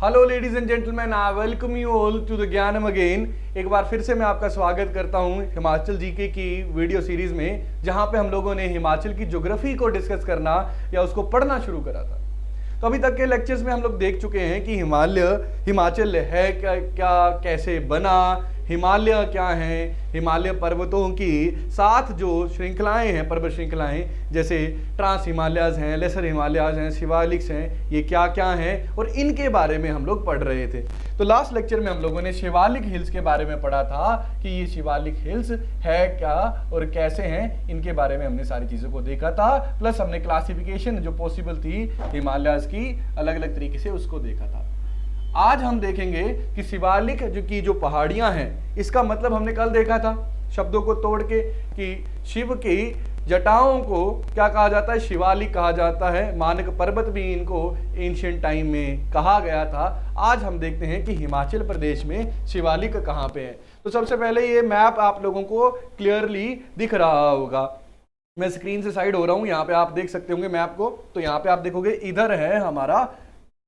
Hello ladies and gentleman, I welcome you all to the Gyanam again. एक बार फिर से मैं आपका स्वागत करता हूं हिमाचल जीके की वीडियो सीरीज में, जहां पे हम लोगों ने हिमाचल की ज्योग्राफी को डिस्कस करना या उसको पढ़ना शुरू करा था। तो अभी तक के लेक्चर्स में हम लोग देख चुके हैं कि हिमाचल है क्या कैसे बना, हिमालय क्या है, हिमालय पर्वतों की 7 जो श्रृंखलाएं हैं, पर्वत श्रृंखलाएं, जैसे ट्रांस हिमालयाज हैं, लेसर हिमालयाज हैं, शिवालिक्स हैं, ये क्या क्या हैं और इनके बारे में हम लोग पढ़ रहे थे। तो लास्ट लेक्चर में हम लोगों ने शिवालिक हिल्स के बारे में पढ़ा था कि ये शिवालिक हिल्स है क्या और कैसे हैं, इनके बारे में हमने सारी चीज़ों को देखा था। प्लस हमने क्लासिफिकेशन जो पॉसिबल थी हिमालयाज की अलग अलग तरीके से उसको देखा था। आज हम देखेंगे कि शिवालिक जो पहाड़ियां हैं, इसका मतलब हमने कल देखा था शब्दों को तोड़ के कि शिव की जटाओं को क्या कहा जाता है, शिवालिक कहा जाता है। मानक पर्वत भी इनको एंशिएंट टाइम में कहा गया था। आज हम देखते हैं कि हिमाचल प्रदेश में शिवालिक कहाँ पे है। तो सबसे पहले ये मैप आप लोगों को क्लियरली दिख रहा होगा। मैं स्क्रीन से साइड हो रहा हूँ, यहाँ पे आप देख सकते होंगे मैप को। तो यहाँ पे आप देखोगे इधर है हमारा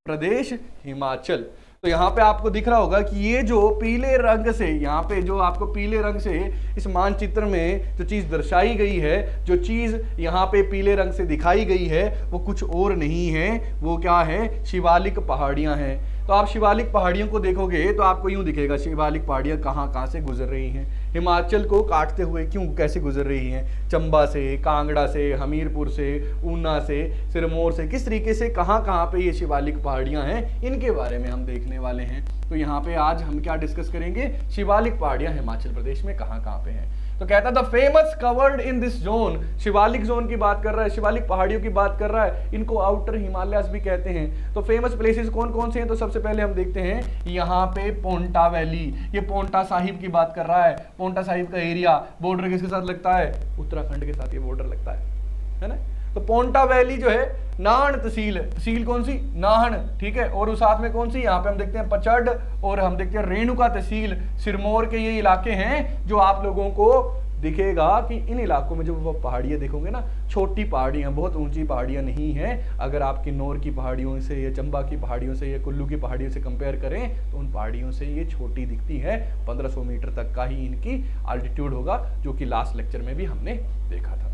प्रदेश हिमाचल। तो यहाँ पे आपको दिख रहा होगा कि ये जो पीले रंग से, यहाँ पे जो आपको पीले रंग से इस मानचित्र में जो चीज़ दर्शाई गई है, जो चीज़ यहाँ पे पीले रंग से दिखाई गई है, वो कुछ और नहीं है, वो क्या है, शिवालिक पहाड़ियाँ हैं। तो आप शिवालिक पहाड़ियों को देखोगे तो आपको यूं दिखेगा शिवालिक पहाड़ियाँ कहाँ कहाँ से गुजर रही हैं, हिमाचल को काटते हुए क्यों कैसे गुजर रही हैं, चंबा से, कांगड़ा से, हमीरपुर से, ऊना से, सिरमौर से, किस तरीके से कहाँ कहाँ पे ये शिवालिक पहाड़ियाँ हैं, इनके बारे में हम देखने वाले हैं। तो यहाँ पे आज हम क्या डिस्कस करेंगे, शिवालिक पहाड़ियाँ हिमाचल प्रदेश में कहाँ कहाँ पे हैं। तो कहता था famous covered in this zone, Shivalik zone की बात कर रहा है, शिवालिक पहाड़ियों की बात कर रहा है, इनको आउटर हिमालयास भी कहते हैं। तो फेमस प्लेसेस कौन कौन से हैं, तो सबसे पहले हम देखते हैं यहाँ पे पोंटा वैली, ये पोंटा साहिब की बात कर रहा है। पोंटा साहिब का एरिया बॉर्डर किसके साथ लगता है, उत्तराखंड के साथ ये बॉर्डर लगता है ना। तो पोंटा वैली जो है नाहन तहसील है, तहसील कौन सी, नाहन, ठीक है। और उस साथ में कौन सी, यहाँ पे हम देखते हैं पचड़ और हम देखते हैं रेणुका तहसील, सिरमौर के ये इलाके हैं जो आप लोगों को दिखेगा कि इन इलाकों में जो वो पहाड़ियाँ देखोगे ना, छोटी पहाड़ियाँ, बहुत ऊंची पहाड़ियाँ नहीं हैं। अगर आप किन्नौर की पहाड़ियों से या चंबा की पहाड़ियों से या कुल्लू की पहाड़ियों से कंपेयर करें तो उन पहाड़ियों से ये छोटी दिखती है। 1500 मीटर तक का ही इनकी अल्टीट्यूड होगा, जो कि लास्ट लेक्चर में भी हमने देखा था।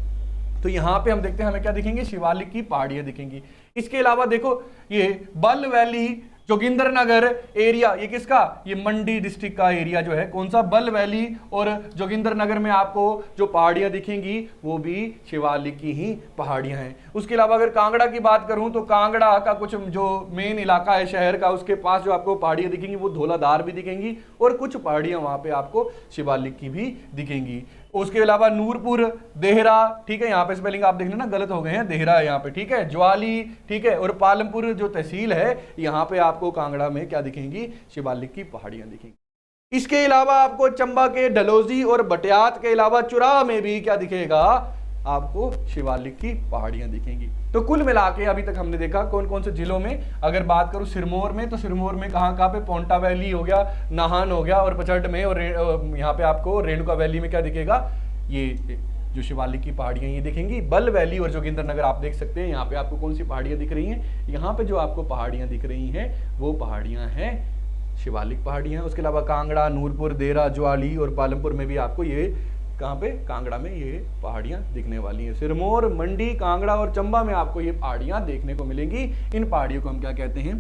तो यहाँ पे हम देखते हैं हमें क्या दिखेंगे, शिवालिक की पहाड़ियाँ दिखेंगी। इसके अलावा देखो ये बल वैली, जोगिंद्रनगर एरिया, ये किसका, ये मंडी डिस्ट्रिक्ट का एरिया जो है, कौन सा, बल वैली और जोगिंद्रनगर में आपको जो पहाड़ियां दिखेंगी वो भी शिवालिक की ही पहाड़ियां हैं। उसके अलावा अगर कांगड़ा की बात करूं तो कांगड़ा का कुछ जो मेन इलाका है शहर का, उसके पास जो आपको पहाड़ियां दिखेंगी वो धौलाधार भी दिखेंगी और कुछ पहाड़ियां वहां पे आपको शिवालिक की भी दिखेंगी। उसके अलावा नूरपुर, देहरा, ठीक है, यहाँ पे स्पेलिंग आप देखना ना गलत हो गए हैं, देहरा है यहाँ पे, ठीक है, ज्वाली, ठीक है, और पालमपुर जो तहसील है, यहाँ पे आपको कांगड़ा में क्या दिखेंगी, शिवालिक की पहाड़ियां दिखेंगी। इसके अलावा आपको चंबा के डलहौजी और बटियात के अलावा चुराह में भी क्या दिखेगा, आपको शिवालिक की पहाड़ियां दिखेंगी। तो कुल मिला के अभी तक हमने देखा कौन कौन से जिलों में, अगर बात करूं सिरमौर में, तो सिरमौर में कहाँ कहाँ पे, पोंटा वैली हो गया, नाहन हो गया और पचड़ में, और यहाँ पे आपको रेणुका वैली में क्या दिखेगा, ये जो शिवालिक की पहाड़ियां ये दिखेंगी। बल वैली और जोगिंद्रनगर आप देख सकते हैं, यहाँ पे आपको कौन सी पहाड़ियां दिख रही हैं, यहाँ पे जो आपको पहाड़ियां दिख रही हैं वो पहाड़ियां हैं शिवालिक पहाड़ियां। उसके अलावा कांगड़ा, नूरपुर, देहरा, ज्वाली और पालमपुर में भी आपको ये कहाँ पे, कांगड़ा में ये पहाड़ियां दिखने वाली हैं। सिरमौर, मंडी, कांगड़ा और चंबा में आपको ये पहाड़ियां देखने को मिलेंगी। इन पहाड़ियों को हम क्या कहते हैं,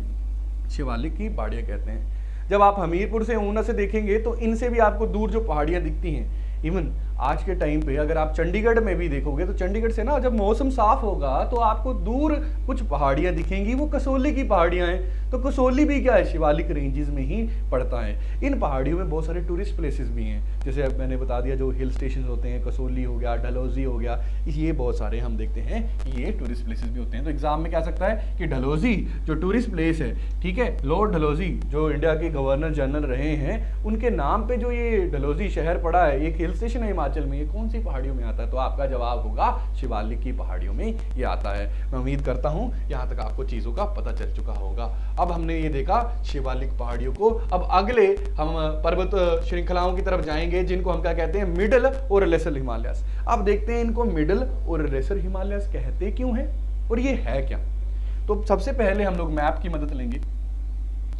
शिवालिक की पहाड़ियां कहते हैं। जब आप हमीरपुर से, ऊना से देखेंगे तो इनसे भी आपको दूर जो पहाड़ियां दिखती हैं, इवन आज के टाइम पे अगर आप चंडीगढ़ में भी देखोगे तो चंडीगढ़ से ना जब मौसम साफ होगा तो आपको दूर कुछ पहाड़ियां दिखेंगी, वो कसोली की पहाड़ियां हैं। तो कसोली भी क्या है, शिवालिक रेंजेस में ही पड़ता है। इन पहाड़ियों में बहुत सारे टूरिस्ट प्लेसेस भी हैं, जैसे अब मैंने बता दिया जो हिल स्टेशन होते हैं, कसोली हो गया, डलहौजी हो गया, ये बहुत सारे हम देखते हैं ये टूरिस्ट प्लेसेस भी होते हैं। तो एग्जाम में क्या सकता है कि डलहौजी जो टूरिस्ट प्लेस है, ठीक है, लॉर्ड डलहौजी जो इंडिया के गवर्नर जनरल रहे हैं, उनके नाम पे जो ये डलहौजी शहर पड़ा है, एक हिल स्टेशन है हिमाचल में, ये कौन सी पहाड़ियों में आता है, तो आपका जवाब होगा शिवालिक की पहाड़ियों में ये आता है। मैं उम्मीद करता हूं यहाँ तक आपको चीजों का पता चल चुका होगा। अब हमने ये देखा शिवालिक पहाड़ियों को, अब अगले हम पर्वत श्रृंखलाओं की तरफ जाएंगे जिनको हम क्या कहते हैं, मिडल और लेसर हिमालयस। अब देखते हैं इनको मिडल और लेसर हिमालयस कहते क्यों हैं और ये है क्या। तो सबसे पहले हम लोग मैप की मदद लेंगे।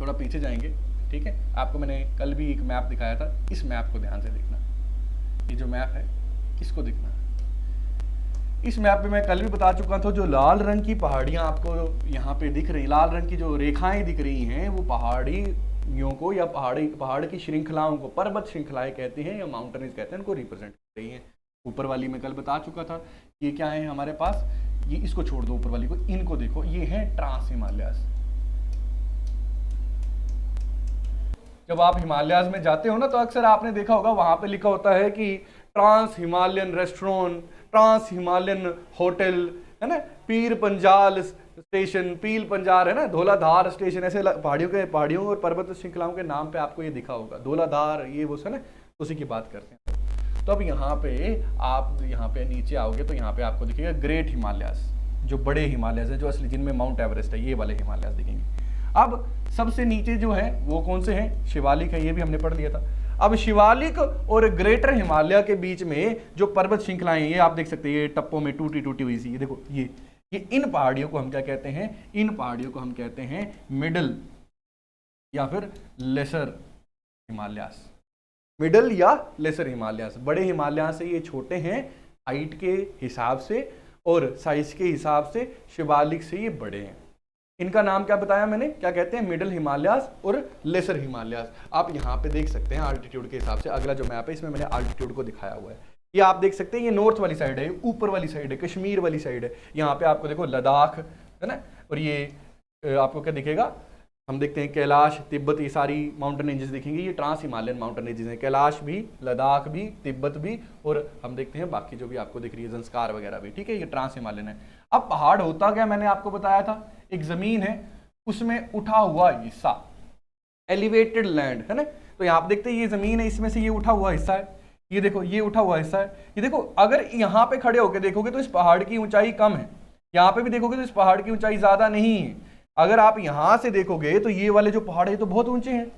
थोड़ा पीछे जाएंगे, ठीक है। आपको मैंने कल भी एक मैप दिखाया था, इस मैप को ध्यान से देखना, ये जो मैप है इसको देखना। इस मैप पे मैं कल भी बता चुका था, जो लाल रंग की पहाड़ियाँ आपको यहाँ पे दिख रही, लाल रंग की जो रेखाएं दिख रही हैं, वो पहाड़ियों को या पहाड़ की श्रृंखलाओं को पर्वत श्रृंखलाएं कहते हैं या माउंटेन्स कहते हैं, उनको रिप्रेजेंट कर रही हैं। ऊपर वाली में कल बता चुका था, ये क्या है हमारे पास, ये इसको छोड़ दो ऊपर वाली को, इनको देखो, ये है ट्रांस हिमालयास। जब आप हिमालयाज में जाते हो ना, तो अक्सर आपने देखा होगा वहां पे लिखा होता है कि trans Himalayan restaurant, trans Himalayan hotel, है ना, पीर पंजाल स्टेशन, पीर पंजाल, है ना, धौलाधार स्टेशन, ऐसे पहाड़ियों और पर्वत श्रृंखलाओं के नाम पे आपको ये दिखा होगा, धौलाधार, ये वो है ना, उसी की बात करते हैं। तो अब यहाँ पे आप यहाँ पे नीचे आओगे तो यहाँ पे आपको दिखेगा ग्रेट हिमालयास, जो बड़े हिमालयास हैं, जो असली जिनमें माउंट एवरेस्ट है, ये वाले हिमालयास दिखेंगे। अब सबसे नीचे जो है वो कौन से हैं, शिवालिक है, ये भी हमने पढ़ लिया था। अब शिवालिक और ग्रेटर हिमालय के बीच में जो पर्वत श्रृंखलाएं, ये आप देख सकते हैं, ये टप्पों में टूटी टूटी हुई सी, ये देखो, ये इन पहाड़ियों को हम क्या कहते हैं, इन पहाड़ियों को हम कहते हैं मिडल या फिर लेसर हिमालयास। मिडल या लेसर हिमालयास, बड़े हिमालय से ये छोटे हैं हाइट के हिसाब से और साइज के हिसाब से, शिवालिक से ये बड़े हैं। इनका नाम क्या बताया मैंने, क्या कहते हैं, मिडल हिमालयास और लेसर हिमालयास। आप यहाँ पे देख सकते हैं आल्टीट्यूड के हिसाब से, अगला जो मैप है इसमें मैंने आल्टीट्यूड को दिखाया हुआ है। ये आप देख सकते हैं, ये नॉर्थ वाली साइड है, ऊपर वाली साइड है, कश्मीर वाली साइड है। यहाँ पे आपको देखो लद्दाख, है ना, और ये आपको क्या दिखेगा, हम देखते हैं कैलाश, तिब्बत, ये सारी माउंटेन रेंजेस दिखेंगी, ये ट्रांस हिमालयन माउंटेन रेंजेस हैं। कैलाश भी, लद्दाख भी, तिब्बत भी, और हम देखते हैं बाकी जो भी आपको दिख रही है ज़ंस्कार वगैरह भी, ठीक है, ये ट्रांस हिमालयन है। अब पहाड़ होता क्या, मैंने आपको बताया था, एक जमीन है, उसमें उठा हुआ हिस्सा, एलिवेटेड लैंड, है ना। तो यहाँ आप देखते हैं ये जमीन है, इसमें से ये उठा हुआ हिस्सा है, ये देखो, ये उठा हुआ हिस्सा है। ये देखो, अगर यहाँ पे खड़े होकर देखोगे तो इस पहाड़ की ऊंचाई कम है, यहाँ पे भी देखोगे तो इस पहाड़ की ऊंचाई ज्यादा नहीं है। अगर आप यहां से देखोगे तो ये वाले जो पहाड़ है तो बहुत ऊंचे हैं,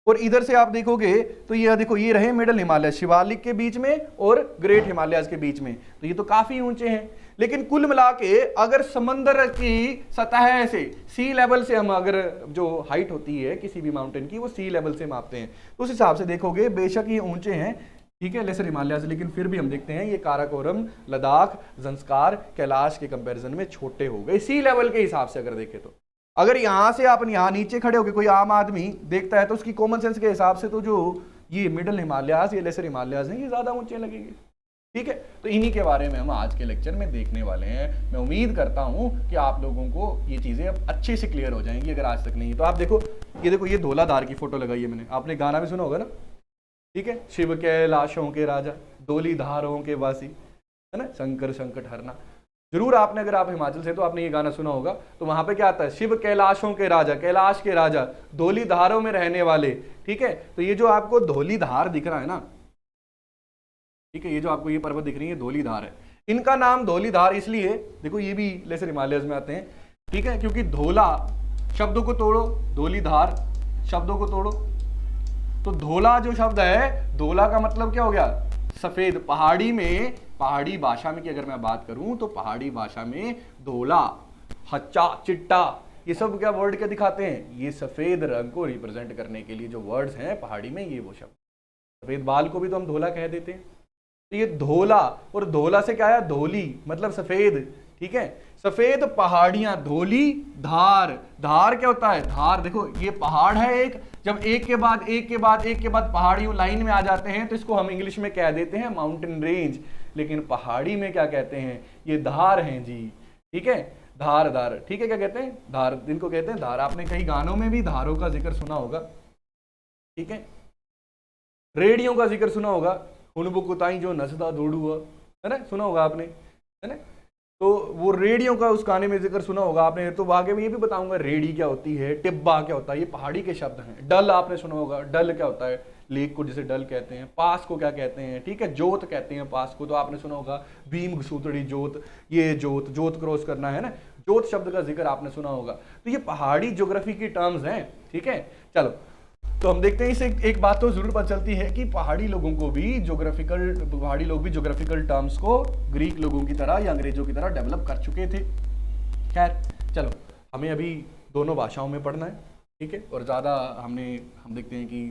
और इधर से आप देखोगे तो ये देखो, ये रहे मिडल हिमालय, शिवालिक के बीच में और ग्रेट हिमालयास के बीच में, तो ये तो काफी ऊंचे हैं। लेकिन कुल मिला के अगर समंदर की सतह से, सी लेवल से, हम अगर जो हाइट होती है किसी भी माउंटेन की वो सी लेवल से मापते हैं, तो उस हिसाब से देखोगे बेशक ये ऊंचे हैं, ठीक है, लेसर हिमालय से, लेकिन फिर भी हम देखते हैं ये काराकोरम, लद्दाख, ज़ंस्कार, कैलाश के कंपैरिजन में छोटे हो गए सी लेवल के हिसाब से अगर देखें तो। अगर यहां से आप यहाँ नीचे खड़े होकर कोई आम आदमी देखता है तो उसकी कॉमन सेंस के हिसाब से तो जो ये मिडल हिमालयास, ये लेसर हिमालयास हैं, ये ज्यादा ऊंचे लगेंगे, ठीक है। तो इन्हीं के बारे में हम आज के लेक्चर में देखने वाले हैं। मैं उम्मीद करता हूं कि आप लोगों को ये चीजें अब अच्छे से क्लियर हो जाएंगी, अगर आज तक नहीं। तो आप देखो, ये देखो, ये धौलाधार की फोटो लगाई है मैंने, आपने गाना भी सुना होगा ना, ठीक है, शिव कैलाशों के राजा, डोली धारों के वासी, है ना, शंकर संकट हरना। जरूर आपने, अगर आप हिमाचल से तो आपने ये गाना सुना होगा। तो वहां पे क्या आता है, शिव कैलाशों के राजा, कैलाश के राजा, धौली धारों में रहने वाले, ठीक है। तो ये जो आपको धौली धार दिख रहा है ना, ठीक है, ये जो आपको ये पर्वत दिख रही है धौली धार है। इनका नाम धौली धार इसलिए, देखो ये भी लेसर हिमालयस में आते हैं, ठीक है, क्योंकि धौला शब्दों को तोड़ो, धौली धार शब्दों को तोड़ो, तो धौला जो शब्द है, धौला का मतलब क्या हो गया, सफेद। पहाड़ी में, पहाड़ी भाषा में की अगर मैं बात करूं तो पहाड़ी भाषा में धौला, हच्चा, चिट्टा, ये सब क्या वर्ड क्या दिखाते हैं, ये सफेद रंग को रिप्रेजेंट करने के लिए जो वर्ड्स हैं पहाड़ी में, ये वो शब्द। सफेद बाल को भी तो हम धौला कह देते हैं। तो ये धौला, और धौला से क्या आया, धौली मतलब सफेद, ठीक है, सफेद पहाड़ियां, धौली धार। धार क्या होता है, धार देखो, ये पहाड़ है एक, जब एक के बाद एक के बाद एक के बाद पहाड़ियों लाइन में आ जाते हैं तो इसको हम इंग्लिश में कह देते हैं माउंटेन रेंज, लेकिन पहाड़ी में क्या कहते हैं, ये धार हैं जी, ठीक है, धार, धार, ठीक है, क्या कहते हैं, धार, इनको कहते हैं धार। आपने कई गानों में भी धारों का जिक्र सुना होगा, ठीक है, रेडियो का जिक्र सुना होगा, हुनबुकुताई जो नसदा दौड़ुआ, है ना, सुना होगा आपने, है ना। तो वो रेडियो का उस गाने में जिक्र सुना होगा आपने। तो आगे मैं ये भी बताऊंगा रेडी क्या होती है, टिब्बा क्या होता है, ये पहाड़ी के शब्द हैं। डल आपने सुना होगा, डल क्या होता है, लेक को जिसे डल कहते हैं। पास को क्या कहते हैं, ठीक है, जोत कहते हैं पास को, तो आपने सुना होगा भीम घसूतड़ी जोत, ये जोत, जोत क्रॉस करना है ना, जोत शब्द का जिक्र आपने सुना होगा। तो ये पहाड़ी ज्योग्राफी की टर्म्स हैं, ठीक है। चलो, तो हम देखते हैं इसे एक बात तो जरूर पता चलती है कि पहाड़ी लोग भी ज्योग्राफिकल टर्म्स को ग्रीक लोगों की तरह या अंग्रेजों की तरह डेवलप कर चुके थे। खैर चलो, हमें अभी दोनों भाषाओं में पढ़ना है, ठीक है। और ज़्यादा हम देखते हैं कि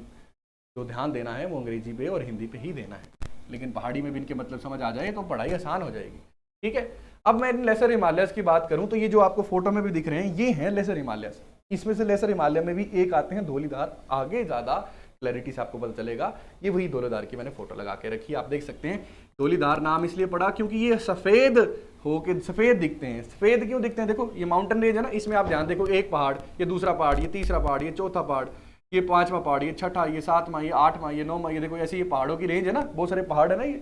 जो ध्यान देना है वो अंग्रेजी पे और हिंदी पे ही देना है, लेकिन पहाड़ी में भी इनके मतलब समझ आ जाए तो पढ़ाई आसान हो जाएगी। ठीक है। अब मैं लेसर हिमालयस की बात करूं तो ये जो आपको फोटो में भी दिख रहे हैं ये हैं लेसर हिमालयस। इसमें से लेसर हिमालय में भी एक आते हैं धौलीधार, आगे ज़्यादा क्लैरिटी से आपको पता चलेगा। ये वही धौलीधार की मैंने फोटो लगा के रखी है, आप देख सकते हैं। धौलीधार नाम इसलिए पड़ा क्योंकि ये सफ़ेद होके सफ़ेद दिखते हैं। सफ़ेद क्यों दिखते हैं? देखो ये माउंटेन रेंज है ना, इसमें आप ध्यान देखो, एक पहाड़, ये दूसरा पहाड़, ये तीसरा पहाड़, ये चौथा पहाड़, ये पांचवा पहाड़, ये छठा, ये सातवां, ये आठवां, ये नौवां, ये देखो ऐसे ये पहाड़ों की रेंज है ना, बहुत सारे पहाड़ है ना ये,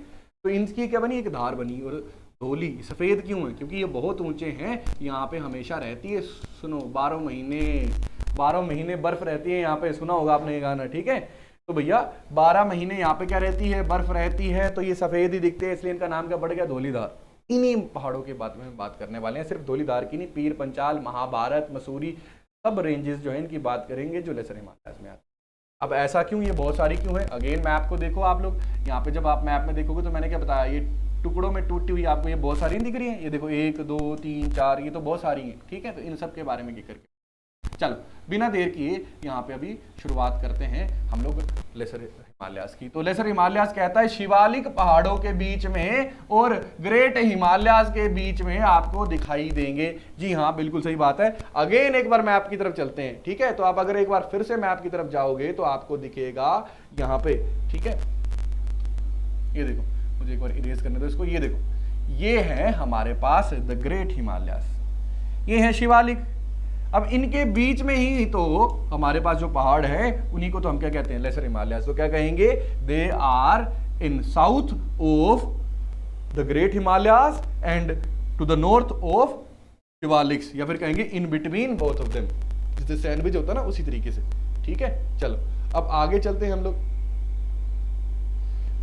तो इनकी क्या बनी, एक धार बनी। और धौली सफ़ेद क्यों है? क्योंकि ये बहुत ऊंचे हैं, यहाँ पे हमेशा रहती है, सुनो 12 महीने बर्फ रहती है यहाँ पे, सुना होगा आपने ये गाना। ठीक है, तो भैया 12 महीने यहाँ पे क्या रहती है, बर्फ रहती है, तो ये सफ़ेद ही दिखते हैं, इसलिए इनका नाम क्या पड़ गया, धौलीधार। इन्हीं पहाड़ों के बारे में बात करने वाले हैं, सिर्फ धौलीधार की नहीं, पीर पंचाल, महाभारत, मसूरी, सब रेंजेस जो है इनकी बात करेंगे जो लेसर हिमालयस में आते हैं। अब ऐसा क्यों, ये बहुत सारी क्यों है? अगेन मैप को देखो आप लोग, यहाँ पे जब आप मैप में देखोगे तो मैंने क्या बताया, ये टुकड़ों में टूटी हुई आपको ये बहुत सारी दिख रही है, ये देखो 1 2 3 4, ये तो बहुत सारी हैं। ठीक है, तो इन सब के बारे में करके चलो बिना देर किए यहाँ पे अभी शुरुआत करते हैं हम लोग लेसर हिमालयस की। तो लेसर हिमालयस कहता है शिवालिक पहाड़ों के बीच में और ग्रेट हिमालयस के बीच में आपको दिखाई देंगे। जी हाँ, बिल्कुल सही बात है। अगेन एक बार मैप की तरफ चलते हैं। ठीक है, तो आप अगर एक बार फिर से मैप की तरफ जाओगे तो आपको दिखेगा यहाँ पे। ठीक है, ये देखो, मुझे एक बार इरेज करने दो इसको, ये देखो, ये है हमारे पास द ग्रेट हिमालयस, ये है शिवालिक। अब इनके बीच में ही तो हमारे पास जो पहाड़ है उन्हीं को तो हम क्या कहते हैं, लेसर हिमालयस। तो क्या कहेंगे, they are in south of the great Himalayas and to the north of Shivaliks, या फिर कहेंगे in between both of them, जिससे सैंडविच होता है ना उसी तरीके से। ठीक है, चलो अब आगे चलते हैं हम लोग।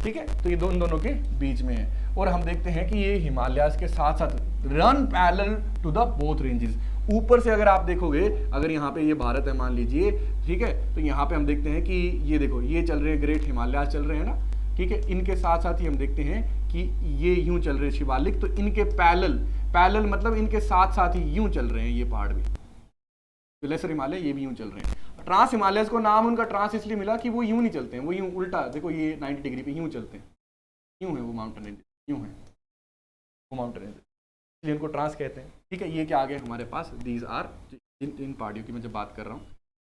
ठीक है, तो ये दोनों के बीच में है, और हम देखते हैं कि ये हिमालयस के साथ साथ run parallel to the both ranges. ऊपर से अगर आप देखोगे, अगर यहाँ पे ये भारत है मान लीजिए, ठीक है, तो यहाँ पे हम देखते हैं कि ये देखो, ये चल रहे हैं ग्रेट हिमालयस चल रहे हैं ना। ठीक है, इनके साथ साथ ही हम देखते हैं कि ये यूं चल रहे हैं शिवालिक, तो इनके पैरेलल मतलब इनके साथ साथ ही यूं चल रहे हैं ये पहाड़ भी, तो लेसर हिमालय ये भी यूं चल रहे हैं। ट्रांस हिमालयस को नाम उनका ट्रांस इसलिए मिला कि वो यूं नहीं चलते हैं, वो यूं उल्टा, देखो ये 90 डिग्री पे यूं चलते हैं, यूं है वो माउंटेन रेंज, यूं है वो माउंटेन रेंज, इसलिए इनको ट्रांस कहते हैं। ठीक है, ये क्या आ गया हमारे पास, दीज आर, इन पहाड़ियों की मैं जब बात कर रहा हूँ,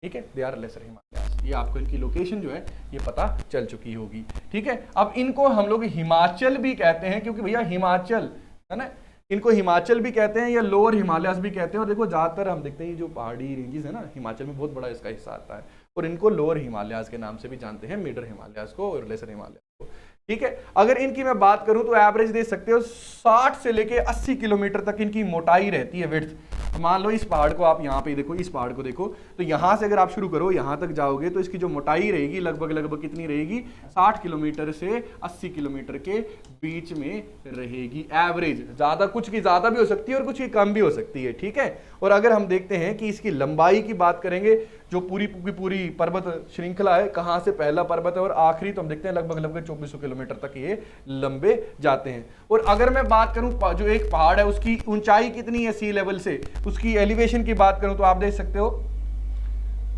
ठीक है, दे आर लेसर हिमालयस। ये आपको इनकी लोकेशन जो है ये पता चल चुकी होगी। ठीक है, अब इनको हम लोग हिमाचल भी कहते हैं, क्योंकि भैया हिमाचल है ना, इनको हिमाचल भी कहते हैं या लोअर हिमालयस भी कहते हैं। और देखो ज़्यादातर हम देखते हैं जो पहाड़ी रेंजेस है ना, हिमाचल में बहुत बड़ा इसका हिस्सा आता है, और इनको लोअर हिमालयस के नाम से भी जानते हैं, मिडर हिमालयस को और लेसर हिमालयस को। ठीक है, अगर इनकी मैं बात करूं तो एवरेज दे सकते हो 60 से लेके 80 किलोमीटर तक इनकी मोटाई रहती है, विड्थ। मान लो इस पहाड़ को आप यहाँ पे देखो, इस पहाड़ को देखो, तो यहाँ से अगर आप शुरू करो यहाँ तक जाओगे तो इसकी जो मोटाई रहेगी लगभग कितनी रहेगी, 60 किलोमीटर से 80 किलोमीटर के बीच में रहेगी एवरेज। ज़्यादा, कुछ की ज़्यादा भी हो सकती है और कुछ की कम भी हो सकती है। ठीक है, और अगर हम देखते हैं कि इसकी लंबाई की बात करेंगे, जो पूरी पर्वत श्रृंखला है, कहाँ से पहला पर्वत है और आखिरी, तो हम देखते हैं लगभग 2400 किलोमीटर तक ये लंबे जाते हैं। और अगर मैं बात करूं जो एक पहाड़ है उसकी ऊंचाई कितनी है सी लेवल से, उसकी एलिवेशन की बात करूं तो आप देख सकते हो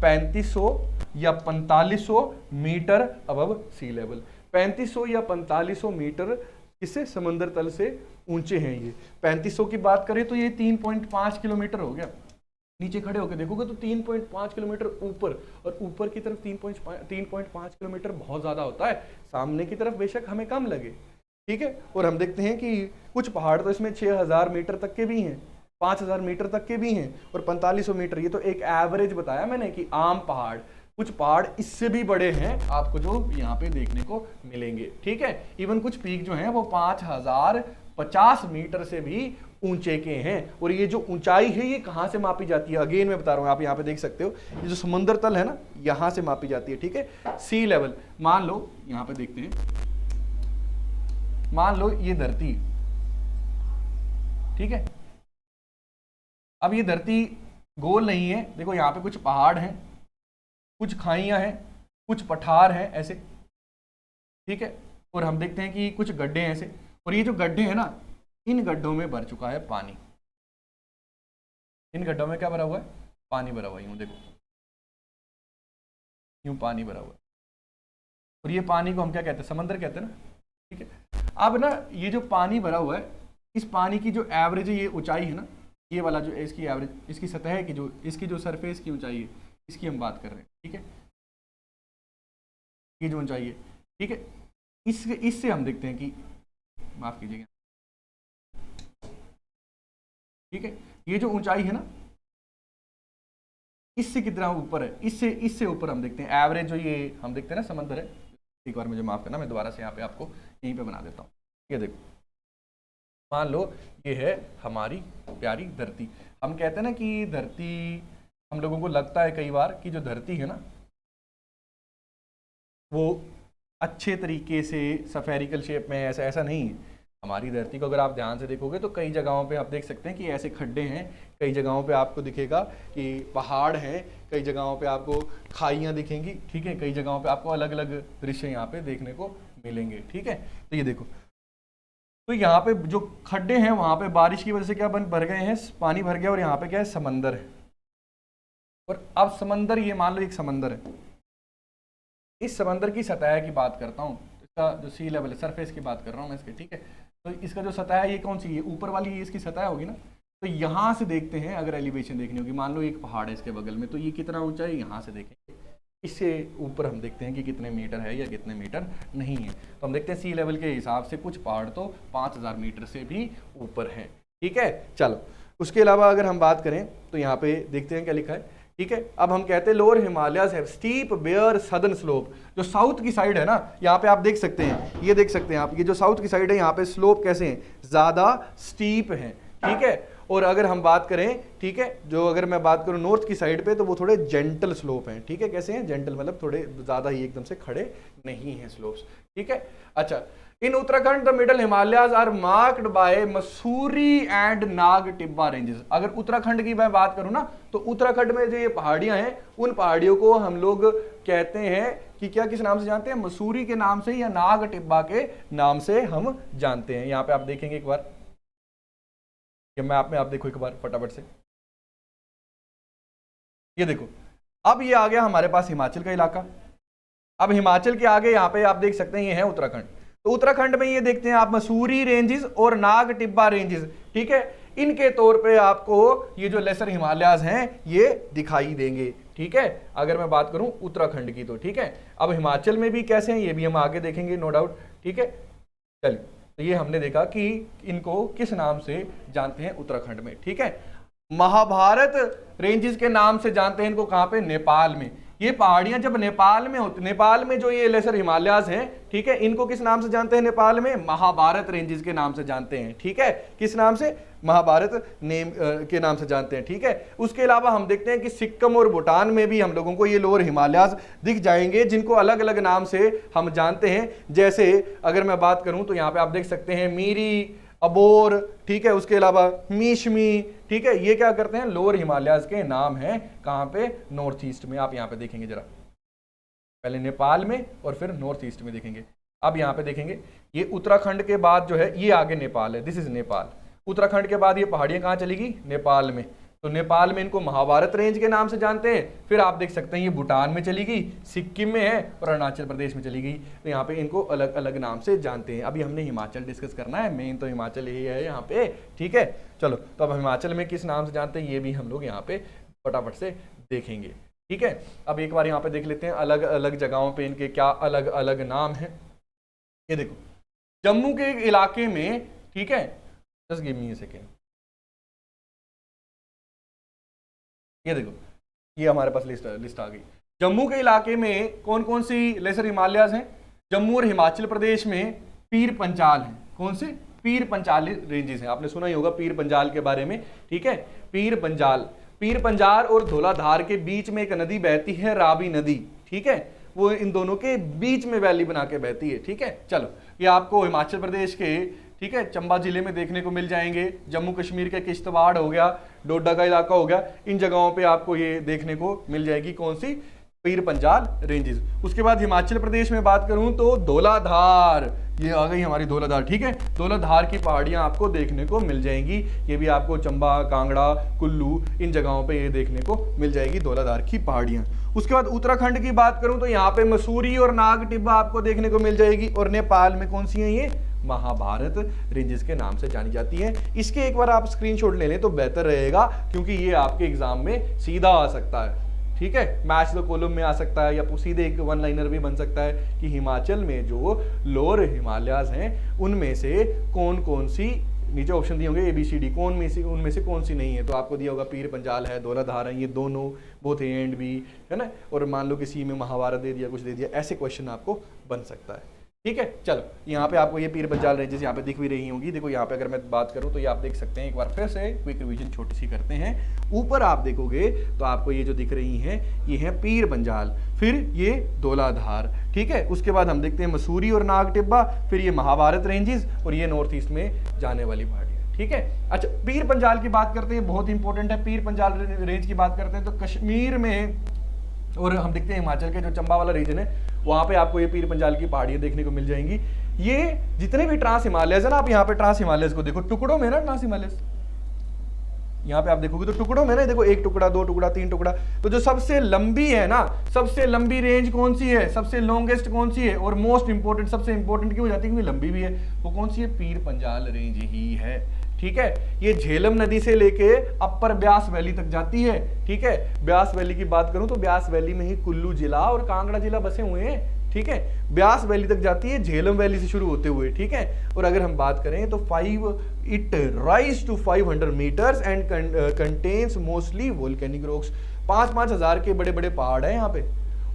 3500 या 4500 मीटर अबव सी लेवल। 3500 या 4500 मीटर किससे, समुद्र तल से ऊंचे हैं ये। 3500 की बात करें तो ये 3.5 किलोमीटर हो गया। नीचे खड़े होकर देखोगे तो 3.5 किलोमीटर ऊपर, और ऊपर की तरफ 3.5 किलोमीटर बहुत ज़्यादा होता है, सामने की तरफ बेशक हमें कम लगे। ठीक है, और हम देखते हैं कि कुछ पहाड़ तो इसमें 6000 मीटर तक के भी हैं, 5000 मीटर तक के भी हैं, और 4500 मीटर, ये तो एक एवरेज बताया मैंने कि आम पहाड़। कुछ पहाड़ इससे भी बड़े हैं आपको जो यहाँ पे देखने को मिलेंगे। ठीक है, इवन कुछ पीक जो हैं वो 5050 मीटर से भी ऊंचे के हैं। और ये जो ऊंचाई है ये कहाँ से मापी जाती है, अगेन मैं बता रहा हूँ, आप यहाँ पे देख सकते हो, ये जो समुद्र तल है ना, यहाँ से मापी जाती है। ठीक है, सी लेवल, मान लो यहाँ पे देखते हैं, मान लो ये धरती, ठीक है, अब ये धरती गोल नहीं है, देखो यहाँ पे कुछ पहाड़ हैं, कुछ खाइयां हैं, कुछ पठार हैं ऐसे। ठीक है, और हम देखते हैं कि कुछ गड्ढे हैं ऐसे, और ये जो गड्ढे हैं ना, इन गड्ढों में भर चुका है पानी। इन गड्ढों में क्या भरा हुआ है, पानी भरा हुआ है, यूं देखो, यूं पानी भरा हुआ है, और ये पानी को हम क्या कहते हैं, समंदर कहते हैं ना, ठीक है। अब ना ये जो पानी भरा हुआ है, इस पानी की जो एवरेज ये ऊंचाई है ना, ये वाला जो इसकी एवरेज, इसकी सतह की जो, इसकी जो सरफेस की ऊंचाई है, इसकी हम बात कर रहे हैं, ठीक है, ये जो ऊंचाई है, ठीक है, इससे हम देखते हैं कि, माफ कीजिएगा, ठीक है, ये जो ऊंचाई है ना, इससे कितना ऊपर है, इससे ऊपर हम देखते हैं एवरेज जो ये हम देखते हैं ना समंदर है। एक बार मुझे माफ करना, मैं दोबारा से यहाँ पे आपको यहीं पे बना देता हूँ। ये देखो, मान लो ये है हमारी प्यारी धरती। हम कहते हैं ना कि धरती, हम लोगों को लगता है कई बार कि जो धरती है ना वो अच्छे तरीके से सफेरिकल शेप में है, ऐसा नहीं है। हमारी धरती को अगर आप ध्यान से देखोगे तो कई जगहों पे आप देख सकते हैं कि ऐसे खड्डे हैं, कई जगहों पे आपको दिखेगा कि पहाड़ हैं, कई जगहों पे आपको खाइयाँ दिखेंगी, ठीक है, कई जगहों पे आपको अलग अलग दृश्य यहाँ पे देखने को मिलेंगे, ठीक है। तो ये देखो, तो यहाँ पे जो खड्डे हैं वहाँ पे बारिश की वजह से क्या भर गए हैं, पानी भर गया, और यहाँ पे क्या है, समंदर है। और अब समंदर, ये मान लो एक समंदर है, इस समंदर की सतह की बात करता हूँ, इसका जो सी लेवल है, सरफेस की बात कर रहा हूँ मैं इसके, ठीक है। तो इसका जो सतह है ये कौन सी है, ऊपर वाली ये इसकी सतह होगी ना। तो यहाँ से देखते हैं, अगर एलिवेशन देखनी होगी, मान लो एक पहाड़ है इसके बगल में, तो ये कितना ऊंचा है, यहाँ से देखेंगे, इससे ऊपर हम देखते हैं कि कितने मीटर है या कितने मीटर नहीं है। तो हम देखते हैं सी लेवल के हिसाब से कुछ पहाड़ तो 5000 मीटर से भी ऊपर है, ठीक है। चलो, उसके अलावा अगर हम बात करें तो यहाँ पे देखते हैं क्या लिखा है, ठीक है। अब हम कहते हैं lower Himalayas have steep bare southern slope. जो साउथ की साइड है ना, यहाँ पे आप देख सकते हैं, ये देख सकते हैं आप, ये जो साउथ की साइड है यहाँ पे स्लोप कैसे हैं, ज्यादा स्टीप हैं, ठीक है। और अगर हम बात करें, ठीक है, जो अगर मैं बात करूं नॉर्थ की साइड पे, तो वो थोड़े जेंटल स्लोप हैं, ठीक है। कैसे हैं, जेंटल मतलब थोड़े ज्यादा ही एकदम से खड़े नहीं हैं स्लोप्स, ठीक है। अच्छा, in Uttarakhand the middle Himalayas are marked by Mussoorie and Nag Tibba ranges. अगर उत्तराखंड की मैं बात करूं ना, तो उत्तराखंड में जो ये पहाड़ियां हैं, उन पहाड़ियों को हम लोग कहते हैं कि क्या, किस नाम से जानते हैं, मसूरी के नाम से या नाग टिब्बा के नाम से हम जानते हैं। यहाँ पे आप देखेंगे एक बार, मैं आप देखो एक बार फटाफट से, ये देखो, अब ये आ गया हमारे पास हिमाचल का इलाका। अब हिमाचल के आगे यहाँ पे आप देख सकते हैं ये है उत्तराखंड। तो उत्तराखंड में ये देखते हैं आप मसूरी रेंजेस और नाग टिब्बा रेंजेस, ठीक है। इनके तौर पे आपको ये जो लेसर हिमालयाज हैं ये दिखाई देंगे, ठीक है, अगर मैं बात करूं उत्तराखंड की तो, ठीक है। अब हिमाचल में भी कैसे हैं ये भी हम आगे देखेंगे, नो डाउट, ठीक है। चलिए, तो ये हमने देखा कि इनको किस नाम से जानते हैं उत्तराखंड में, ठीक है। महाभारत रेंजेस के नाम से जानते हैं इनको कहां पे, नेपाल में। ये पहाड़ियां जब नेपाल में होती, नेपाल में जो ये लेसर हिमालयाज हैं, ठीक है, इनको किस नाम से जानते हैं नेपाल में, महाभारत रेंजेस के नाम से जानते हैं, ठीक है। किस नाम से, महाभारत नेम के नाम से जानते हैं, ठीक है। उसके अलावा हम देखते हैं कि सिक्किम और भूटान में भी हम लोगों को ये लोअर हिमालयाज दिख जाएंगे, जिनको अलग अलग नाम से हम जानते हैं। जैसे अगर मैं बात करूं तो यहाँ पे आप देख सकते हैं मीरी, अबोर, ठीक है, उसके अलावा मीशमी, ठीक है, ये क्या करते हैं, लोअर हिमालयाज के नाम हैं। कहां पे, नॉर्थ ईस्ट में। आप यहां पे देखेंगे जरा, पहले नेपाल में और फिर नॉर्थ ईस्ट में देखेंगे। अब यहां पे देखेंगे ये उत्तराखंड के बाद जो है ये आगे नेपाल है, दिस इज नेपाल। उत्तराखंड के बाद ये पहाड़ियां कहां चलेगी, नेपाल में। तो नेपाल में इनको महाभारत रेंज के नाम से जानते हैं। फिर आप देख सकते हैं ये भूटान में चली गई, सिक्किम में है और अरुणाचल प्रदेश में चली गई। तो यहाँ पे इनको अलग अलग नाम से जानते हैं। अभी हमने हिमाचल डिस्कस करना है, मेन तो हिमाचल ही है यहाँ पे, ठीक है। चलो, तो अब हिमाचल में किस नाम से जानते हैं ये भी हम लोग यहाँ पे फटाफट से देखेंगे, ठीक है। अब एक बार यहाँ पे देख लेते हैं अलग अलग जगहों पे इनके क्या अलग अलग नाम है। ये देखो, जम्मू के इलाके में, ठीक है, just give me a second, ये देखो, ये हमारे पास लिस्ट आ गई। जम्मू के इलाके में कौन कौन सी लेसर हिमालयाज हैं, जम्मू और हिमाचल प्रदेश में पीर पंजाल हैं। कौन से, पीर पंजाल रेंजेस हैं, आपने सुना ही होगा पीर पंजाल के बारे में, ठीक है। पीर पंजाल और धौलाधार के बीच में एक नदी बहती है, रावी नदी, ठीक है, वो इन दोनों के बीच में वैली बना के बहती है, ठीक है। चलो, ये आपको हिमाचल प्रदेश के, ठीक है, चंबा जिले में देखने को मिल जाएंगे। जम्मू कश्मीर के किश्तवाड़ हो गया, डोडा का इलाका हो गया, इन जगहों पे आपको ये देखने को मिल जाएगी कौन सी, पीर पंजाल रेंजेस। उसके बाद हिमाचल प्रदेश में बात करूं तो धौलाधार, ये आ गई हमारी धौलाधार, ठीक है। धौलाधार की पहाड़ियां आपको देखने को मिल जाएंगी, ये भी आपको चंबा, कांगड़ा, कुल्लू इन जगहों पे ये देखने को मिल जाएगी धौलाधार की पहाड़ियां। उसके बाद उत्तराखंड की बात करूं तो यहाँ पे मसूरी और नाग टिब्बा आपको देखने को मिल जाएगी। और नेपाल में कौन सी है ये, महाभारत रेंजेस के नाम से जानी जाती है। इसके एक बार आप स्क्रीनशॉट ले लें तो बेहतर रहेगा, क्योंकि ये आपके एग्जाम में सीधा आ सकता है, ठीक है। मैच द कॉलम में आ सकता है, या सीधे एक वन लाइनर भी बन सकता है कि हिमाचल में जो लोअर हिमालयाज हैं उनमें से कौन कौन सी, नीचे ऑप्शन दिए होंगे ABCD, कौन में से उनमें से कौन सी नहीं है, तो आपको दिया होगा पीर पंजाल है, धौलाधार है, ये दोनों बोथ ए एंड बी है ना। और मान लो कि सी में महाभारत दे दिया, कुछ दे दिया, ऐसे क्वेश्चन आपको बन सकता है, ठीक है। चलो यहाँ पे आपको ये पीर पंजाल रेंजेस यहाँ पे दिख भी रही होंगी। देखो यहाँ पे अगर मैं बात करूँ तो ये आप देख सकते हैं, एक बार फिर से क्विक रिवीजन छोटी सी करते हैं। ऊपर आप देखोगे तो आपको ये जो दिख रही हैं ये है पीर पंजाल, फिर ये धौलाधार, ठीक है। उसके बाद हम देखते हैं मसूरी और नाग टिब्बा, फिर ये महाभारत रेंजेस और ये नॉर्थ ईस्ट में जाने वाली पहाड़ियाँ, ठीक है। अच्छा, पीर पंजाल की बात करते हैं, बहुत इंपॉर्टेंट है। पीर पंजाल रेंज की बात करते हैं तो कश्मीर में और हम देखते हैं हिमाचल के जो चंबा वाला रीजन है वहां पे आपको ये पीर पंजाल की पहाड़ियां देखने को मिल जाएंगी। ये जितने भी ट्रांस हिमालयस है ना, आप यहाँ पे ट्रांस हिमालयस को देखो, टुकड़ों में ना ट्रांस हिमालयस, यहाँ पे आप देखोगे तो टुकड़ों में ना, देखो 1 टुकड़ा, 2 टुकड़ा, 3 टुकड़ा, तो जो सबसे लंबी है ना, सबसे लंबी रेंज कौन सी है, सबसे लॉन्गेस्ट कौन सी है, और मोस्ट इंपोर्टेंट, सबसे इंपोर्टेंट क्यों हो जाती है क्योंकि लंबी भी है, वो कौन सी है, पीर पंजाल रेंज ही है, ठीक है। ये झेलम नदी से लेके अपर ब्यास वैली तक जाती है, ठीक है। ब्यास वैली की बात करूं तो ब्यास वैली में ही कुल्लू जिला और कांगड़ा जिला बसे हुए हैं, ठीक है। ब्यास वैली तक जाती है झेलम वैली से शुरू होते हुए, ठीक है। और अगर हम बात करें तो it rise to 500 metres and contains mostly volcanic rocks. 5-5 हजार के बड़े बड़े पहाड़ है यहाँ पे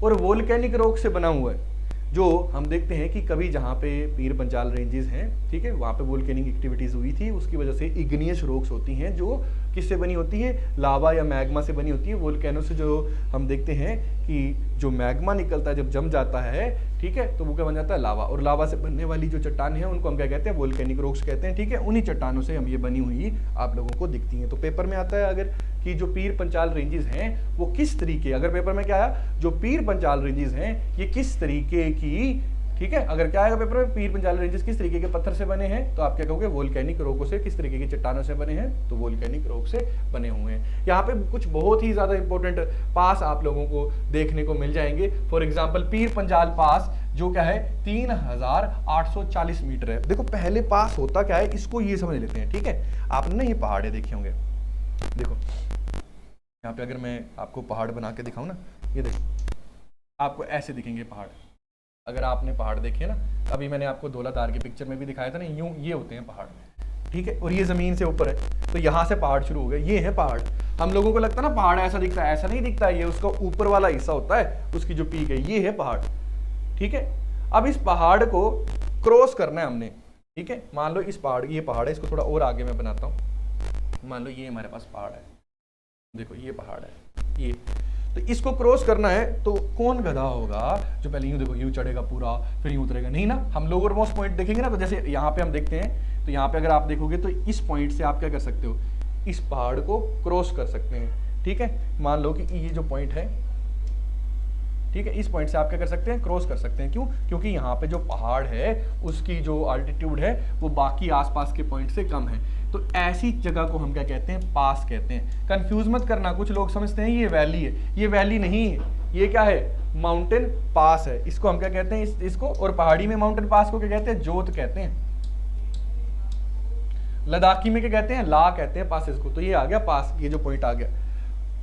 और वोल्केनिक रॉक से बना हुआ है। जो हम देखते हैं कि कभी जहाँ पे पीर पंजाल रेंजेस हैं, ठीक है, वहाँ पे वोल्केनिक एक्टिविटीज हुई थी, उसकी वजह से इग्नियस रॉक्स होती हैं जो किससे बनी होती है, लावा या मैग्मा से बनी होती है। वोल्केनो से जो हम देखते हैं कि जो मैग्मा निकलता है जब जम जाता है, ठीक है, तो वो क्या बन जाता है, लावा। और लावा से बनने वाली जो चट्टान है उनको हम क्या कहते हैं, वोल्केनिक रॉक्स कहते हैं, ठीक है। उन्हीं चट्टानों से हम ये बनी हुई आप लोगों को दिखती हैं। तो पेपर में आता है अगर कि जो पीर पंजाल रेंजेस हैं वो किस तरीके, अगर पेपर में क्या आया, जो पीर पंजाल रेंजेस हैं ये किस तरीके की, ठीक है, अगर क्या आएगा पेपर में, पीर पंजाल रेंजेस किस तरीके के पत्थर से बने हैं, तो आप क्या कहोगे, वोल्केनिक रॉकों से, किस तरीके की चट्टानों से बने हैं, तो वोल्केनिक रॉक से बने हुए हैं। यहाँ पे कुछ बहुत ही ज्यादा इंपॉर्टेंट पास आप लोगों को देखने को मिल जाएंगे। फॉर एग्जाम्पल पीर पंजाल पास जो क्या है 3840 मीटर है। देखो पहले पास होता क्या है, इसको ये समझ लेते हैं, ठीक है। आपने ना ये पहाड़े देखे होंगे, देखो यहाँ पे अगर मैं आपको पहाड़ बना के दिखाऊं ना, ये देखो आपको ऐसे दिखेंगे पहाड़। अगर आपने पहाड़ देखे ना, अभी मैंने आपको धौलाधार की पिक्चर में भी दिखाया था ना, यूं ये होते हैं पहाड़, ठीक है। और ये जमीन से ऊपर है, तो यहाँ से पहाड़ शुरू हो गए, ये है पहाड़। हम लोगों को लगता है ना पहाड़ ऐसा दिखता है, ऐसा नहीं दिखता है, ये उसका ऊपर वाला हिस्सा होता है, उसकी जो पीक है, ये है पहाड़, ठीक है। अब इस पहाड़ को क्रॉस करना है हमने, ठीक है। मान लो इस पहाड़, ये पहाड़ है, इसको थोड़ा और आगे मैं बनाता हूँ। मान लो ये हमारे पास पहाड़ है, देखो ये पहाड़ है, ये तो इसको क्रॉस करना है, तो कौन गधा होगा जो पहले यूं देखो यूं चढ़ेगा पूरा, फिर यूं उतरेगा, नहीं ना। हम लोअर मोस्ट पॉइंट देखेंगे ना, तो जैसे यहाँ पे हम देखते हैं, तो यहाँ पे अगर आप देखोगे तो इस पॉइंट से आप क्या कर सकते हो, इस पहाड़ को क्रॉस कर सकते हैं, ठीक है। मान लो कि ये जो पॉइंट है, ठीक है, इस पॉइंट से आप क्या कर सकते हैं, क्रॉस कर सकते हैं। क्यों? क्योंकि यहाँ पे जो पहाड़ है उसकी जो अल्टीट्यूड है वो बाकी आसपास के पॉइंट से कम है। तो ऐसी जगह को हम क्या कहते हैं, पास कहते हैं। कंफ्यूज मत करना, कुछ लोग समझते हैं ये वैली है, ये वैली नहीं है, ये क्या है, माउंटेन पास है। इसको हम क्या कहते हैं, इसको, और पहाड़ी में माउंटेन पास को क्या कहते हैं, जोत कहते हैं। लद्दाखी में क्या कहते हैं, ला कहते हैं पासेस को। तो ये आ गया पास, ये जो पॉइंट आ गया।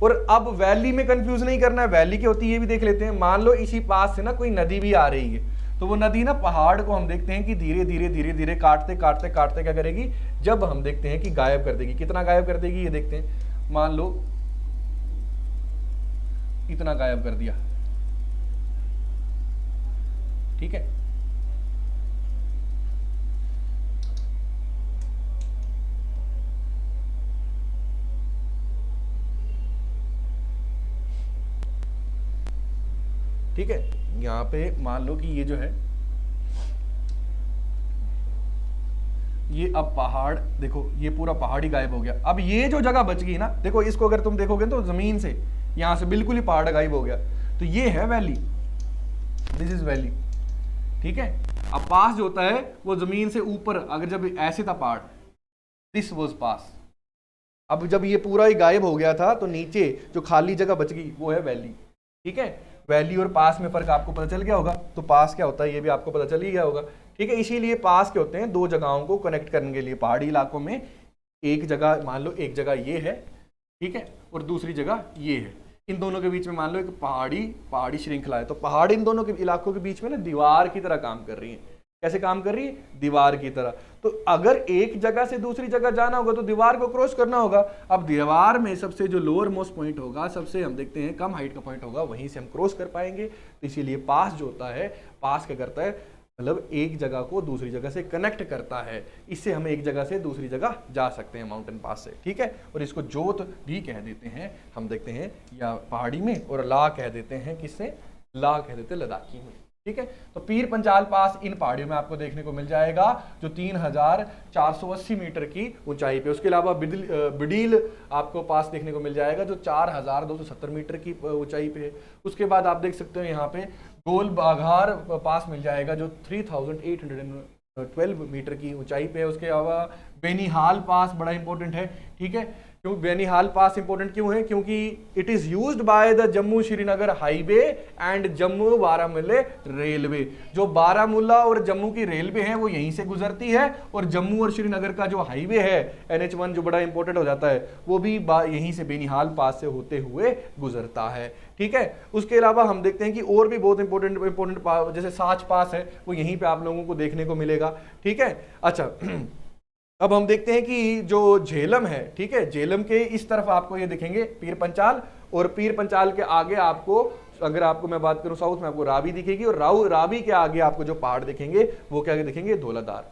और अब वैली में कंफ्यूज नहीं करना है, वैली क्या होती है ये भी देख लेते हैं। मान लो इसी पास से ना कोई नदी भी आ रही है, तो वो नदी ना पहाड़ को हम देखते हैं कि धीरे धीरे धीरे धीरे काटते काटते काटते क्या करेगी, जब हम देखते हैं कि गायब कर देगी। कितना गायब कर देगी ये देखते हैं। मान लो इतना गायब कर दिया, ठीक है। ठीक है, यहाँ पे मान लो कि ये जो है, ये अब पहाड़ देखो, ये पूरा पहाड़ ही गायब हो गया। अब ये जो जगह बच गई ना, देखो इसको अगर तुम देखोगे तो जमीन से, यहां से बिल्कुल ही पहाड़ गायब हो गया। तो ये है वैली, दिस इज वैली, ठीक है। अब पास जो होता है वो जमीन से ऊपर, अगर जब ऐसे था पहाड़, दिस वाज पास। अब जब ये पूरा ही गायब हो गया था तो नीचे जो खाली जगह बच गई वो है वैली, ठीक है। वैली और पास में फर्क आपको पता चल गया होगा, तो पास क्या होता है ये भी आपको पता चल ही गया होगा, ठीक है। इसीलिए पास क्या होते हैं, दो जगहों को कनेक्ट करने के लिए। पहाड़ी इलाकों में एक जगह, मान लो एक जगह ये है, ठीक है, और दूसरी जगह ये है, इन दोनों के बीच में मान लो एक पहाड़ी श्रृंखला है, तो पहाड़ इन दोनों के इलाकों के बीच में ना दीवार की तरह काम कर रही है। कैसे काम कर रही है? दीवार की तरह। तो अगर एक जगह से दूसरी जगह जाना होगा तो दीवार को क्रॉस करना होगा। अब दीवार में सबसे जो लोअर मोस्ट पॉइंट होगा, सबसे हम देखते हैं कम हाइट का पॉइंट होगा, वहीं से हम क्रॉस कर पाएंगे। तो इसीलिए पास जो होता है, पास क्या करता है, मतलब एक जगह को दूसरी जगह से कनेक्ट करता है। इससे हम एक जगह से दूसरी जगह जा सकते हैं माउंटेन पास से, ठीक है। और इसको जोत भी कह देते हैं, हम देखते हैं, या पहाड़ी में, और ला कह देते हैं, किससे? ला कह देते हैं लद्दाखी में, ठीक है। तो पीर पंजाल पास इन पहाड़ियों में आपको देखने को मिल जाएगा, जो 3480 मीटर की ऊंचाई पे। उसके अलावा बिडील आपको पास देखने को मिल जाएगा, जो 4270 मीटर की ऊंचाई पे है। उसके बाद आप देख सकते हो यहाँ पे गोल बाघार पास मिल जाएगा, जो 3812 मीटर की ऊंचाई पे है। उसके अलावा बेनीहाल पास बड़ा इंपॉर्टेंट है, ठीक है। क्यों बेनीहाल पास इंपॉर्टेंट क्यों है? क्योंकि it is used by the Jammu Srinagar highway and Jammu Baramulla railway. जो बारामूला और जम्मू की रेलवे है वो यहीं से गुजरती है, और जम्मू और श्रीनगर का जो हाईवे है NH1 जो बड़ा इंपॉर्टेंट हो जाता है, वो भी यहीं से बेनीहाल पास से होते हुए गुजरता है, ठीक है। उसके अलावा हम देखते हैं कि और भी बहुत इंपॉर्टेंट जैसे साच पास है, वो यहीं पे आप लोगों को देखने को मिलेगा, ठीक है। अच्छा अब हम देखते हैं कि जो झेलम है, ठीक है, झेलम के इस तरफ आपको ये दिखेंगे पीर पंचाल, और पीर पंचाल के आगे आपको, अगर आपको मैं बात करूं साउथ में, आपको रावी दिखेगी, और रावी के आगे आपको जो पहाड़ दिखेंगे वो क्या दिखेंगे? धौलाधार।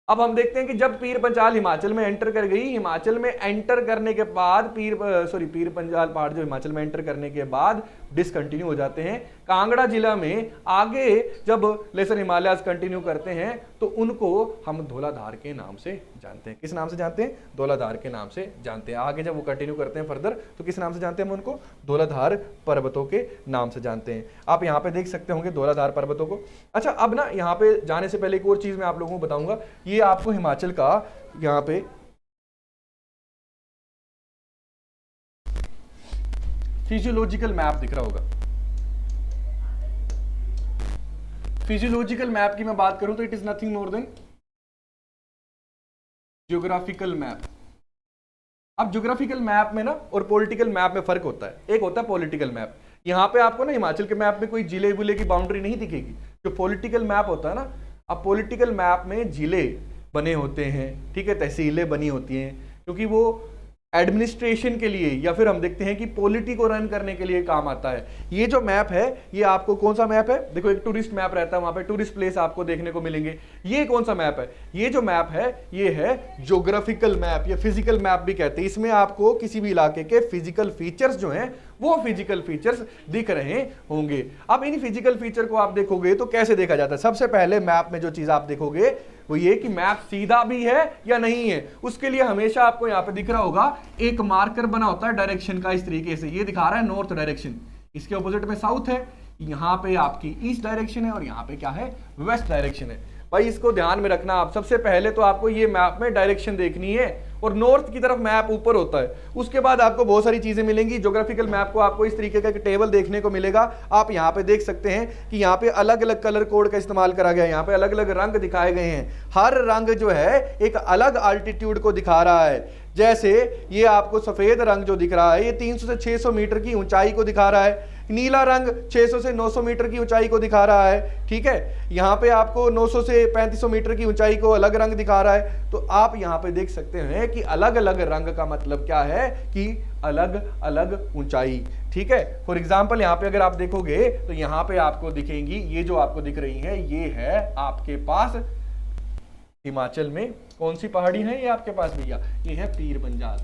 अब हम देखते हैं कि जब पीर पंचाल हिमाचल में एंटर कर गई, हिमाचल में एंटर करने के बाद पीर पंचाल पहाड़ जो हिमाचल में एंटर करने के बाद डिसकंटिन्यू हो जाते हैं। कांगड़ा जिला में आगे जब लेसर हिमालयाज कंटिन्यू करते हैं तो उनको हम धौलाधार के नाम से जानते हैं। किस नाम से जानते हैं? धौलाधार के नाम से जानते हैं। आगे जब वो कंटिन्यू करते हैं फर्दर तो किस नाम से जानते हैं हम उनको? धौलाधार पर्वतों के नाम से जानते हैं। आप यहाँ पे देख सकते होंगे धौलाधार पर्वतों को। अच्छा अब ना यहाँ पे जाने से पहले एक और चीज मैं आप लोगों को बताऊंगा। ये आपको हिमाचल का यहाँ पे फिजियोलॉजिकल मैप दिख रहा होगा। फिजियोलॉजिकल मैप की मैं बात करूं तो it is nothing more than geographical map. अब ज्योग्राफिकल मैप में ना और पॉलिटिकल मैप में फर्क होता है। एक होता है पॉलिटिकल मैप, यहां पे आपको ना हिमाचल के मैप में कोई जिले विले की बाउंड्री नहीं दिखेगी। जो पॉलिटिकल मैप होता है ना, अब पॉलिटिकल मैप में जिले बने होते हैं, ठीक है, तहसीलें बनी होती हैं, क्योंकि वो एडमिनिस्ट्रेशन के लिए या फिर हम देखते हैं कि पॉलिटी को रन करने के लिए काम आता है। ये जो मैप है ये आपको कौन सा मैप है? देखो एक टूरिस्ट मैप रहता है, वहां पे टूरिस्ट प्लेस आपको देखने को मिलेंगे। ये कौन सा मैप है? ये जो मैप है ये है ज्योग्राफिकल मैप या फिजिकल मैप भी कहते हैं। इसमें आपको किसी भी इलाके के फिजिकल फीचर्स जो हैं वो फिजिकल फीचर्स दिख रहे होंगे। अब इन फिजिकल फीचर को आप देखोगे तो कैसे देखा जाता है? सबसे पहले मैप में जो चीज आप देखोगे वो ये कि मैप सीधा भी है या नहीं है। उसके लिए हमेशा आपको यहाँ पे दिख रहा होगा एक मार्कर बना होता है डायरेक्शन का, इस तरीके से। ये दिखा रहा है नॉर्थ डायरेक्शन, इसके ऑपोजिट में साउथ है, यहाँ पे आपकी ईस्ट डायरेक्शन है और यहाँ पे क्या है? वेस्ट डायरेक्शन है। भाई इसको ध्यान में रखना आप। सबसे पहले तो आपको ये मैप में डायरेक्शन देखनी है और नॉर्थ की तरफ मैप ऊपर होता है। उसके बाद आपको बहुत सारी चीजें मिलेंगी। ज्योग्राफिकल मैप को आपको इस तरीके का एक टेबल देखने को मिलेगा। आप यहाँ पे देख सकते हैं कि यहाँ पे अलग अलग कलर कोड का इस्तेमाल करा गया है। यहाँ पे अलग अलग रंग दिखाए गए हैं। हर रंग जो है एक अलग अल्टीट्यूड को दिखा रहा है। जैसे ये आपको सफेद रंग जो दिख रहा है ये 300 से 600 मीटर की ऊंचाई को दिखा रहा है। नीला रंग 600 से 900 मीटर की ऊंचाई को दिखा रहा है, ठीक है। यहाँ पे आपको 900 से 3500 मीटर की ऊंचाई को अलग रंग दिखा रहा है। तो आप यहाँ पे देख सकते हैं कि अलग अलग रंग का मतलब क्या है कि अलग अलग ऊंचाई, ठीक है। फॉर एग्जाम्पल यहाँ पे अगर आप देखोगे तो यहाँ पे आपको दिखेंगी, ये जो आपको दिख रही है ये है आपके पास हिमाचल में कौन सी पहाड़ी है? ये आपके पास भैया ये है पीर पंजाल।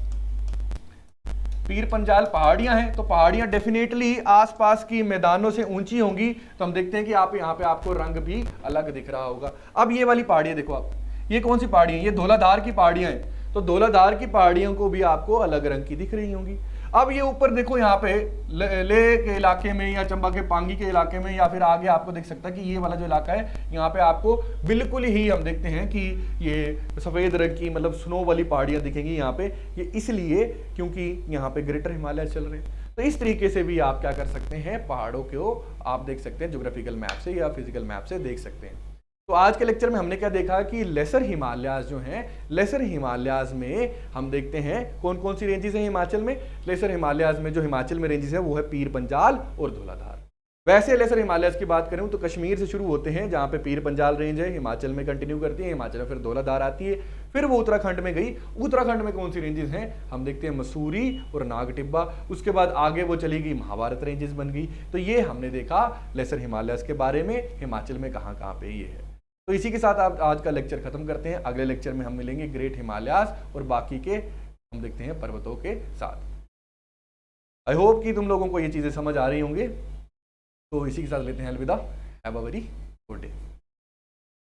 पीर पंजाल पहाड़ियां हैं तो पहाड़ियां डेफिनेटली आसपास की मैदानों से ऊंची होंगी। तो हम देखते हैं कि आप यहाँ पे आपको रंग भी अलग दिख रहा होगा। अब ये वाली पहाड़ियां देखो आप, ये कौन सी पहाड़ी है? ये धौलाधार की पहाड़ियां हैं। तो धौलाधार की पहाड़ियों को भी आपको अलग रंग की दिख रही होंगी। अब ये ऊपर देखो यहाँ पे ले के इलाके में या चंबा के पांगी के इलाके में या फिर आगे आपको देख सकता है कि ये वाला जो इलाका है यहाँ पे आपको बिल्कुल ही हम देखते हैं कि ये सफेद रंग की मतलब स्नो वाली पहाड़ियां दिखेंगी यहाँ पे। ये इसलिए क्योंकि यहाँ पे ग्रेटर हिमालय चल रहे हैं। तो इस तरीके से भी आप क्या कर सकते हैं, पहाड़ों को आप देख सकते हैं ज्योग्राफिकल मैप से या फिजिकल मैप से देख सकते हैं। तो आज के लेक्चर में हमने क्या देखा कि लेसर हिमालयाज जो हैं, लेसर हिमालयाज में हम देखते हैं कौन कौन सी रेंजेस हैं हिमाचल में। लेसर हिमालयाज में जो हिमाचल में रेंजेस है वो है पीर पंजाल और धौलाधार। वैसे लेसर हिमालयाज की बात करें तो कश्मीर से शुरू होते हैं जहां पे पीर पंजाल रेंज है, हिमाचल में कंटिन्यू करती है, हिमाचल में फिर धौलाधार आती है, फिर वो उत्तराखंड में गई। उत्तराखंड में कौन सी रेंजेस हैं, हम देखते हैं मसूरी और नागटिब्बा। उसके बाद आगे वो चली गई महाभारत रेंजेस बन गई। तो ये हमने देखा लेसर हिमालयाज के बारे में, हिमाचल में कहाँ कहाँ पे ये है। तो इसी के साथ आप आज का लेक्चर खत्म करते हैं। अगले लेक्चर में हम मिलेंगे ग्रेट हिमालयाज और बाकी के हम देखते हैं पर्वतों के साथ। आई होप कि तुम लोगों को ये चीज़ें समझ आ रही होंगी। तो इसी के साथ लेते हैं अलविदा। Have a very good day.